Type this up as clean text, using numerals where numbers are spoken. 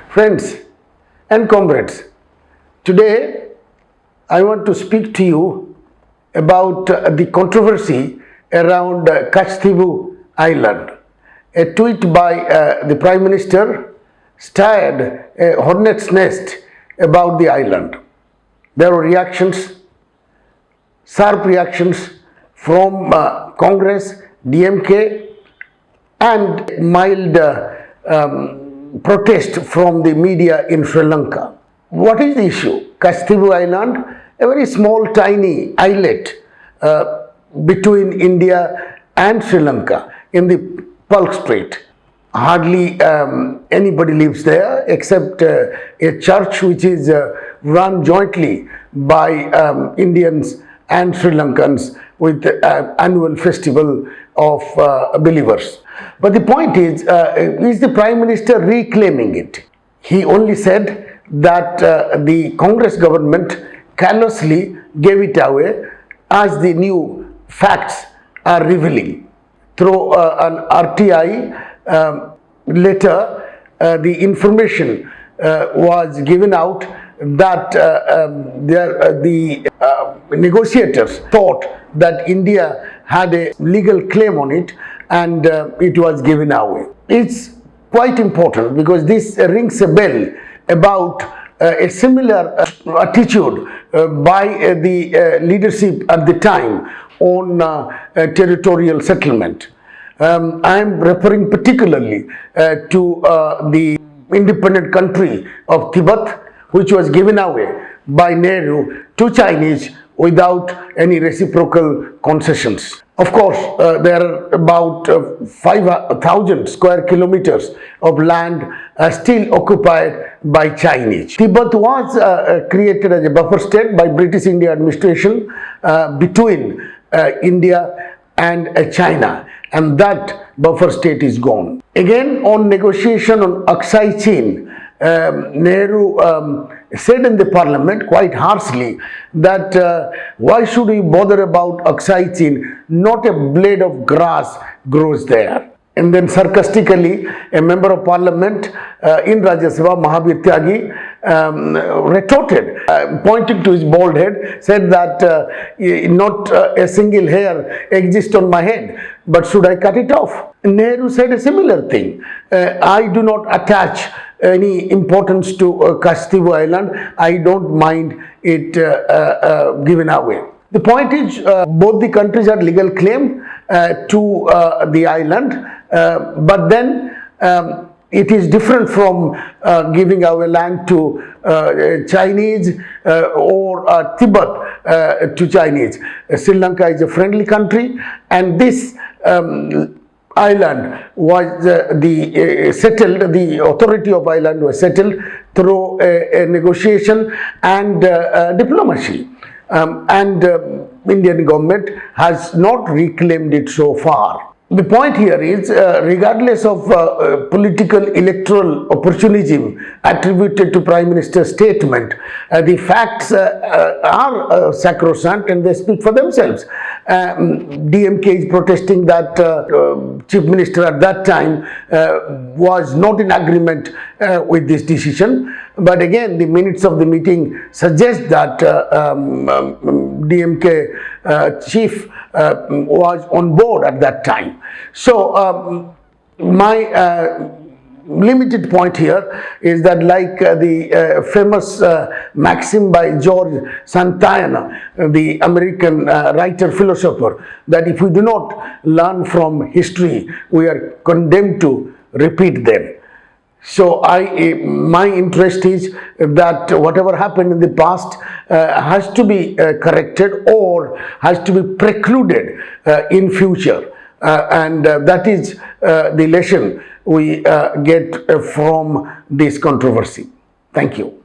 Friends and comrades, today I want to speak to you about the controversy around Katchatheevu Island. A tweet by the Prime Minister stirred a hornet's nest about the island. There were reactions, sharp reactions from Congress, DMK, and mild protest from the media in Sri Lanka. What is the issue? Katchatheevu Island, a very small, tiny islet between India and Sri Lanka in the Pulk Strait. Hardly anybody lives there except a church which is run jointly by Indians and Sri Lankans with annual festival of believers. But the point is the Prime Minister reclaiming it? He only said that the Congress government carelessly gave it away as the new facts are revealing. Through an RTI letter, the information was given out that the negotiators thought that India had a legal claim on it and it was given away. It's quite important because this rings a bell about a similar attitude by the leadership at the time on territorial settlement. I am referring particularly to the independent country of Tibet, which was given away by Nehru to Chinese without any reciprocal concessions. Of course, there are about 5,000 square kilometers of land still occupied by Chinese. Tibet was created as a buffer state by British India administration between India and China, and that buffer state is gone. Again, on negotiation on Aksai Chin, Nehru said in the parliament quite harshly that why should we bother about Aksai Chin? Not a blade of grass grows there. And then sarcastically, a member of parliament in Rajya Sabha, Mahabir Tyagi, retorted, pointing to his bald head, said that not a single hair exists on my head, but should I cut it off? Nehru said a similar thing. I do not attach any importance to Katchatheevu Island. I don't mind it given away. The point is, both the countries had legal claim to the island, but then it is different from giving away land to Chinese or Tibet to Chinese. Sri Lanka is a friendly country, and this island was settled, the authority of island was settled through a negotiation and diplomacy. Indian government has not reclaimed it so far. The point here is, regardless of political electoral opportunism attributed to Prime Minister's statement, the facts are sacrosanct and they speak for themselves. DMK is protesting that Chief Minister at that time was not in agreement with this decision. But again, the minutes of the meeting suggest that DMK chief was on board at that time. So my limited point here is that, like the famous maxim by George Santayana, the American writer philosopher, that if we do not learn from history, we are condemned to repeat them. So my interest is that whatever happened in the past has to be corrected or has to be precluded in future, and that is the lesson we get from this controversy. Thank you.